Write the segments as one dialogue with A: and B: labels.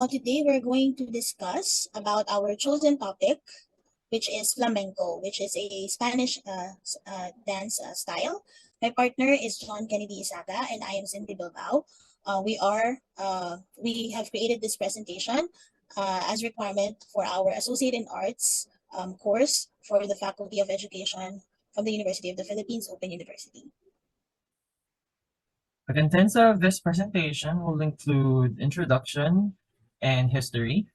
A: Today we're going to discuss about our chosen topic, which is flamenco, which is a Spanish dance style. My partner is John Kennedy Isaga, and I am Cindy Bilbao. We have created this presentation as requirement for our Associate in Arts course for the Faculty of Education from the University of the Philippines, Open University.
B: The contents of this presentation will include introduction and history.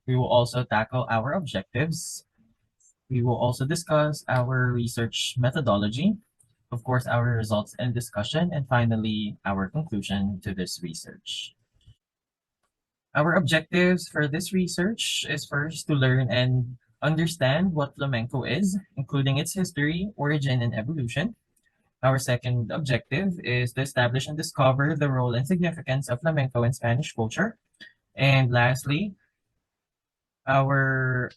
B: We will also tackle our objectives. We will also discuss our research methodology, of course, our results and discussion, and finally, our conclusion to this research. Our objectives for this research is first to learn and understand what flamenco is, including its history, origin, and evolution. Our second objective is to establish and discover the role and significance of flamenco in Spanish culture. And lastly, our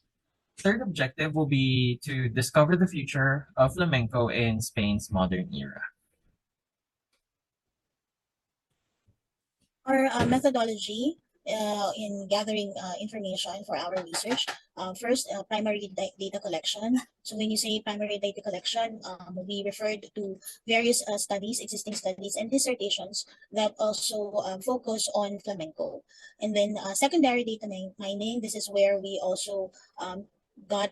B: third objective will be to discover the future of flamenco in Spain's modern era.
A: Our methodology in gathering information for our research. First, primary data collection. So when you say primary data collection, we referred to various studies, existing studies, and dissertations that also focus on flamenco. And then secondary data mining. This is where we also got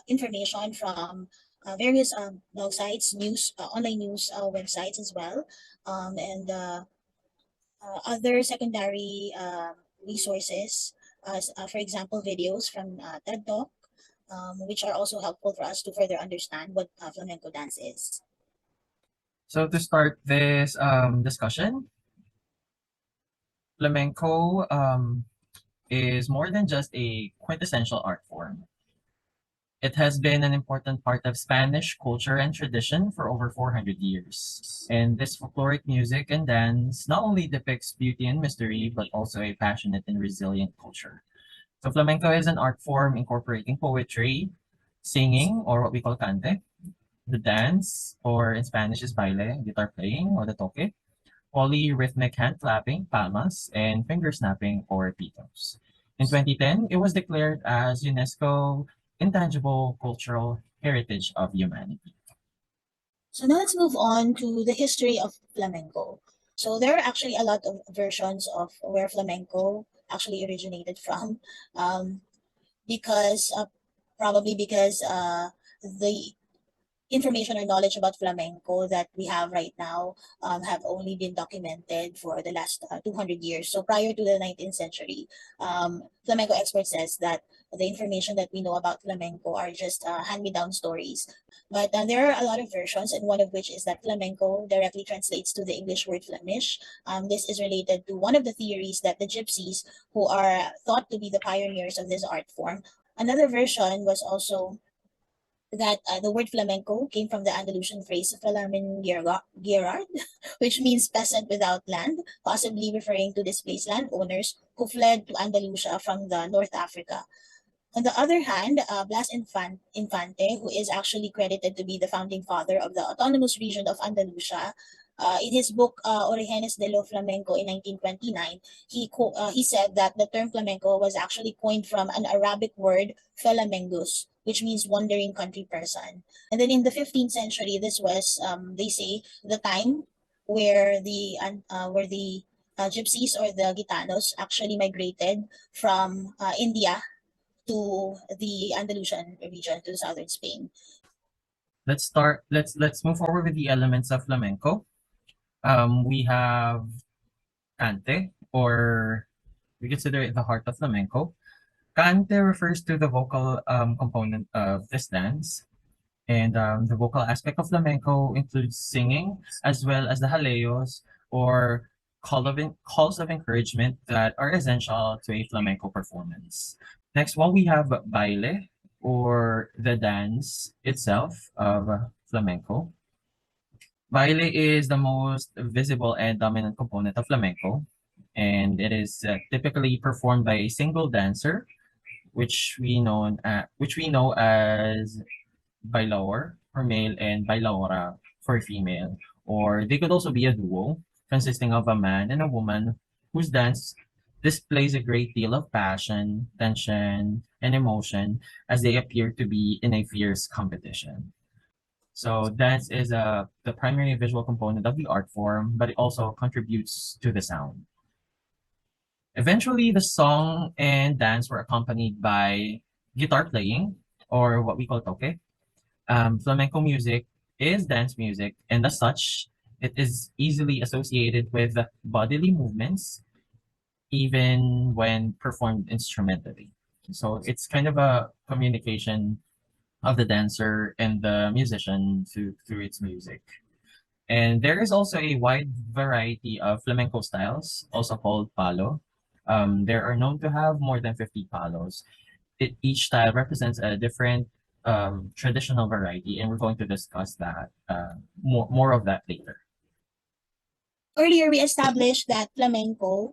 A: information from various blog sites, news, online news websites as well, and other secondary resources, for example, videos from TED Talk, which are also helpful for us to further understand what flamenco dance is.
B: So to start this discussion, flamenco is more than just a quintessential art form. It has been an important part of Spanish culture and tradition for over 400 years. And this folkloric music and dance not only depicts beauty and mystery, but also a passionate and resilient culture. So flamenco is an art form incorporating poetry, singing, or what we call cante, the dance, or in Spanish is baile, guitar playing, or the toque, polyrhythmic hand clapping, palmas, and finger snapping, or pitos. In 2010, it was declared as UNESCO Intangible Cultural Heritage of Humanity.
A: So now let's move on to the history of flamenco. So there are actually a lot of versions of where flamenco actually originated from, because probably because the information or knowledge about flamenco that we have right now have only been documented for the last 200 years. So prior to the 19th century, flamenco expert says that the information that we know about flamenco are just hand-me-down stories. But there are a lot of versions, and one of which is that flamenco directly translates to the English word Flemish. This is related to one of the theories that the gypsies, who are thought to be the pioneers of this art form. Another version was also that the word flamenco came from the Andalusian phrase Flamen Gerard, which means peasant without land, possibly referring to displaced landowners who fled to Andalusia from the North Africa. On the other hand, Infante, who is actually credited to be the founding father of the autonomous region of Andalusia, in his book Orígenes de lo Flamenco in 1929, he said that the term flamenco was actually coined from an Arabic word, flamengus, which means wandering country person. And then in the 15th century, this was, they say, the time where the gypsies or the gitanos actually migrated from India to the Andalusian region to southern Spain.
B: Let's move forward with the elements of flamenco. We have cante, or we consider it the heart of flamenco. Cante refers to the vocal component of this dance. And the vocal aspect of flamenco includes singing as well as the jaleos, or calls of encouragement that are essential to a flamenco performance. Next one, we have baile, or the dance itself of flamenco. Baile is the most visible and dominant component of flamenco, and it is typically performed by a single dancer, which we know as bailaor for male and bailaora for female. Or they could also be a duo consisting of a man and a woman whose dance displays a great deal of passion, tension, and emotion as they appear to be in a fierce competition. So dance is the primary visual component of the art form, but it also contributes to the sound. Eventually, the song and dance were accompanied by guitar playing, or what we call toque. Flamenco music is dance music, and as such, it is easily associated with bodily movements, even when performed instrumentally. So it's kind of a communication of the dancer and the musician through its music. And there is also a wide variety of flamenco styles, also called palo. There are known to have more than 50 palos. Each style represents a different traditional variety, and we're going to discuss that more of that later.
A: Earlier, we established that flamenco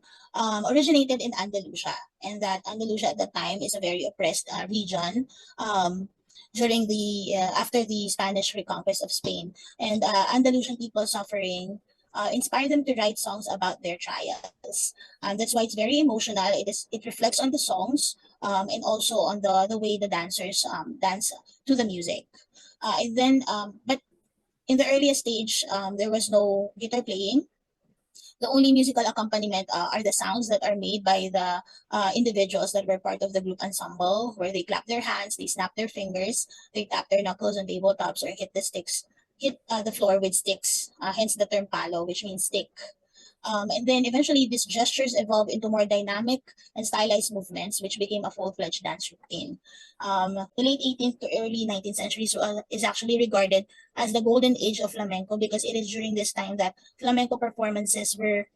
A: originated in Andalusia, and that Andalusia at the time is a very oppressed region um, during the after the Spanish reconquest of Spain. And Andalusian people suffering inspired them to write songs about their trials. That's why it's very emotional. It reflects on the songs and also on the way the dancers dance to the music. And then, but in the earliest stage, there was no guitar playing. The only musical accompaniment are the sounds that are made by the individuals that were part of the group ensemble, where they clap their hands, they snap their fingers, they tap their knuckles on tabletops, or hit the floor with sticks, hence the term palo, which means stick. And then eventually these gestures evolved into more dynamic and stylized movements, which became a full-fledged dance routine. The late 18th to early 19th centuries is actually regarded as the golden age of flamenco because it is during this time that flamenco performances were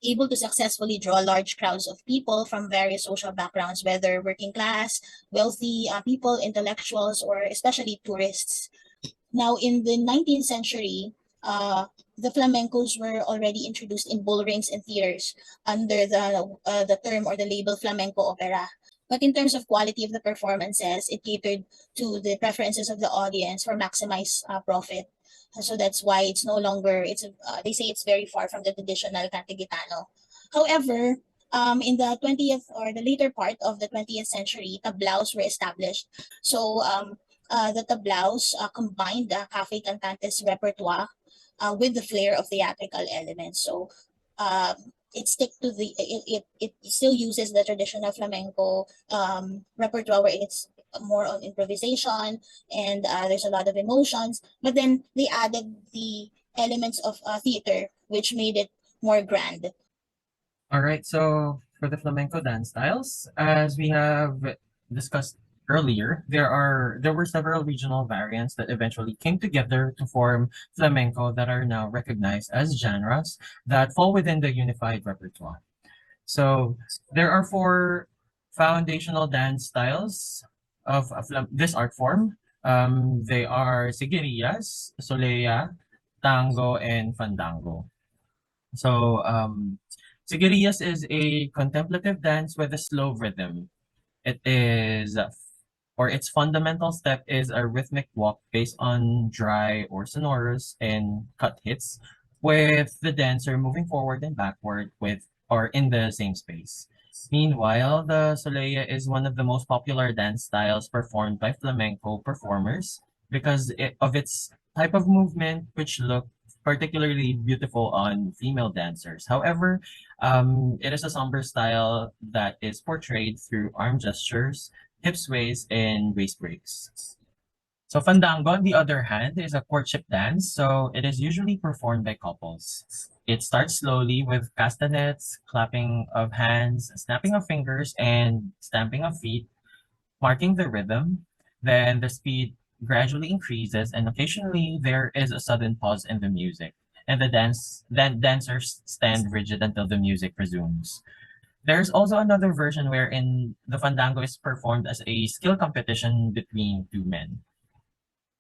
A: able to successfully draw large crowds of people from various social backgrounds, whether working class, wealthy people, intellectuals, or especially tourists. Now, in the 19th century, the flamencos were already introduced in bull rings and theaters under the term or the label flamenco opera. But in terms of quality of the performances, it catered to the preferences of the audience for maximize profit. So that's why it's no longer they say it's very far from the traditional cante gitano. However, in the 20th or the later part of the 20th century, tablaos were established. So the tablaos combined the cafe cantantes repertoire with the flair of theatrical elements. So it stick to it still uses the traditional flamenco repertoire where it's more on improvisation and there's a lot of emotions, but then they added the elements of theater, which made it more grand.
B: All right, so for the flamenco dance styles, as we have discussed earlier, there were several regional variants that eventually came together to form flamenco that are now recognized as genres that fall within the unified repertoire. So there are four foundational dance styles of this art form. They are seguirillas, soleya, tango, and fandango. So seguirillas is a contemplative dance with a slow rhythm. It is or its fundamental step is a rhythmic walk based on dry or sonorous and cut hits, with the dancer moving forward and backward with or in the same space. Meanwhile, the soleil is one of the most popular dance styles performed by flamenco performers because of its type of movement, which look particularly beautiful on female dancers. However, it is a somber style that is portrayed through arm gestures, hip sways, and waist breaks. So fandango, on the other hand, is a courtship dance, so it is usually performed by couples. It starts slowly with castanets, clapping of hands, snapping of fingers, and stamping of feet, marking the rhythm. Then the speed gradually increases, and occasionally there is a sudden pause in the music, and then dancers stand rigid until the music resumes. There's also another version wherein the fandango is performed as a skill competition between two men.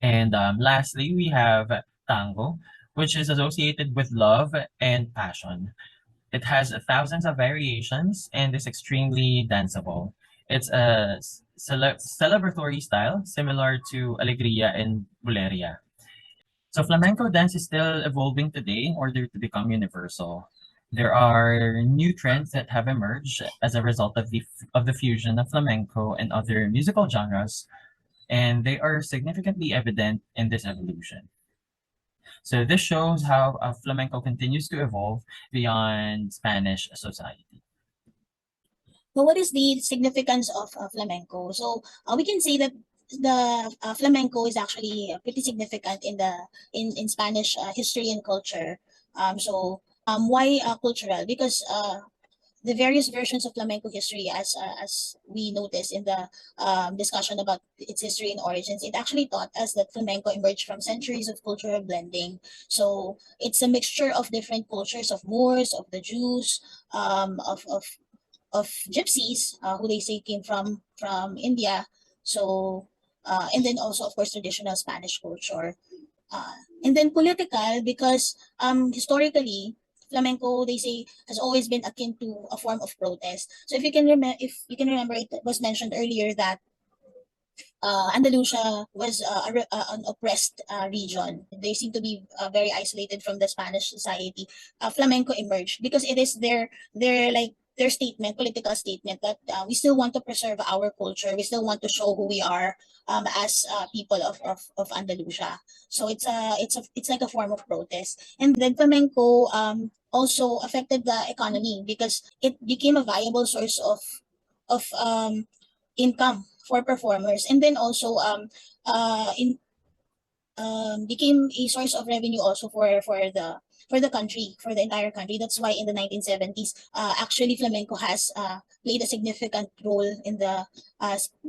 B: And lastly, we have tango, which is associated with love and passion. It has thousands of variations and is extremely danceable. It's a celebratory style similar to alegría and bulería. So flamenco dance is still evolving today in order to become universal. There are new trends that have emerged as a result of the fusion of flamenco and other musical genres, and they are significantly evident in this evolution. So this shows how flamenco continues to evolve beyond Spanish society.
A: So what is the significance of flamenco? So we can say that the flamenco is actually pretty significant in the in Spanish history and culture. Why cultural? Because the various versions of flamenco history, as we noticed in the discussion about its history and origins, it actually taught us that flamenco emerged from centuries of cultural blending. So it's a mixture of different cultures, of Moors, of the Jews, of gypsies, who they say came from India. So and then also of course traditional Spanish culture. And then political, because historically flamenco, they say, has always been akin to a form of protest. So if you can remember, it was mentioned earlier that Andalusia was an oppressed region. They seem to be very isolated from the Spanish society. Flamenco emerged because it is their like their statement, political statement, that we still want to preserve our culture. We still want to show who we are as people of Andalusia. So it's like a form of protest. And then flamenco also affected the economy because it became a viable source of income for performers, and then also in became a source of revenue also for the country, for the entire country. That's why in the 1970s, actually flamenco has played a significant role in the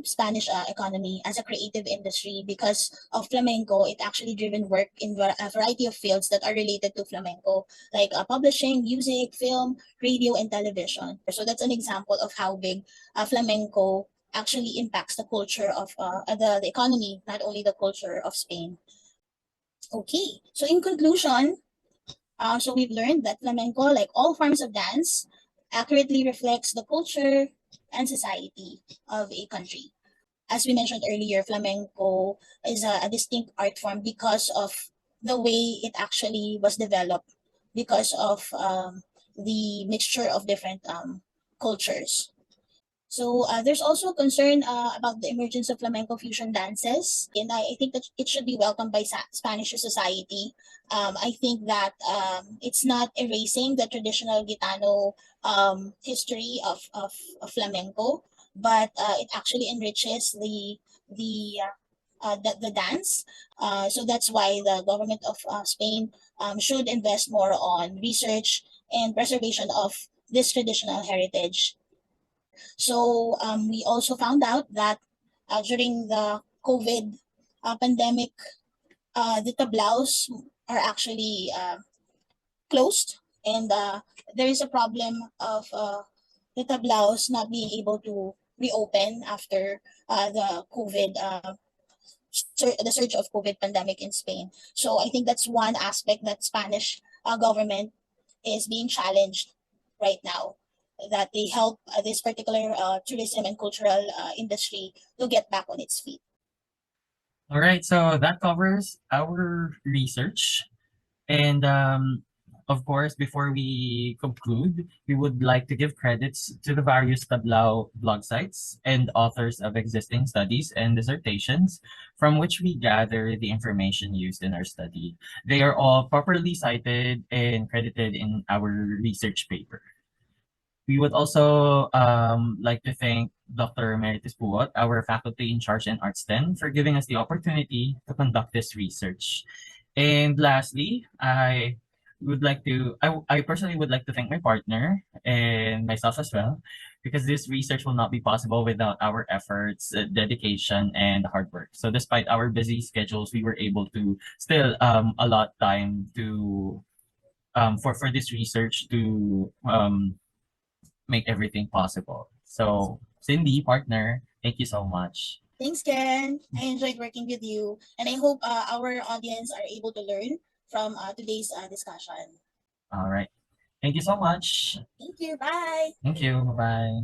A: Spanish economy as a creative industry. Because of flamenco, it actually driven work in a variety of fields that are related to flamenco, like publishing, music, film, radio, and television. So that's an example of how big flamenco actually impacts the culture of the economy, not only the culture of Spain. Okay, so in conclusion, so we've learned that flamenco, like all forms of dance, accurately reflects the culture and society of a country. As we mentioned earlier, flamenco is a distinct art form because of the way it actually was developed, because of the mixture of different cultures. So there's also concern about the emergence of flamenco fusion dances, and I think that it should be welcomed by Spanish society. I think that it's not erasing the traditional Gitano history of flamenco, but it actually enriches the dance. So that's why the government of Spain should invest more on research and preservation of this traditional heritage. So we also found out that during the COVID pandemic, the tablaos are actually closed, and there is a problem of the tablaos not being able to reopen after the COVID the surge of COVID pandemic in Spain. So I think that's one aspect that Spanish government is being challenged right now, that they help this particular tourism and cultural industry to get back on its feet.
B: All right, so that covers our research. And of course, before we conclude, we would like to give credits to the various tablao blog sites and authors of existing studies and dissertations from which we gather the information used in our study. They are all properly cited and credited in our research paper. We would also like to thank Dr. Emeritus Buot, our faculty in charge in Arts 10, for giving us the opportunity to conduct this research. And lastly, I personally would like to thank my partner and myself as well, because this research will not be possible without our efforts, dedication, and hard work. So despite our busy schedules, we were able to still allot time to for this research to make everything possible. So, Cindy, partner, thank you so much.
A: Thanks, Ken. I enjoyed working with you, and I hope our audience are able to learn from today's discussion.
B: All right. Thank you so much.
A: Thank you. Bye.
B: Thank you. Bye bye.